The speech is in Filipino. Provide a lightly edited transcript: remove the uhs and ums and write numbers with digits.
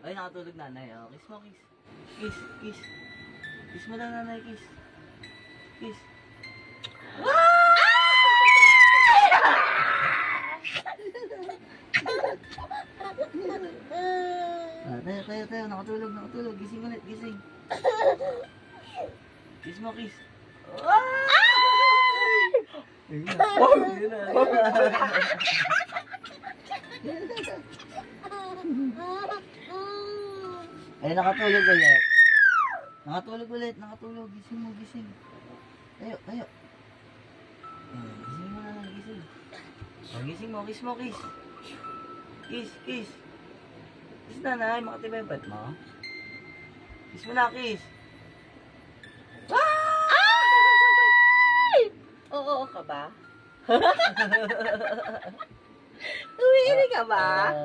Ay, nakatulog nanay. Oh, kiss mo, kiss. Kiss, kiss. Kiss mo lang nanay, kiss. Kiss. Tayo. Nakatulog. Gising ulit, gising. Kiss mo, kiss. Ayun na. Ay, nakatulog ulit. Nakatulog. Gising mo, gising. Tayo. Ayan, gising mo na, gising. Oh, gising mo, kiss mo, kiss. Kiss. Kiss nanay, makatibay yung bat mo. Kiss mo na, kiss. Oo ka ba? Umiinig ka ba?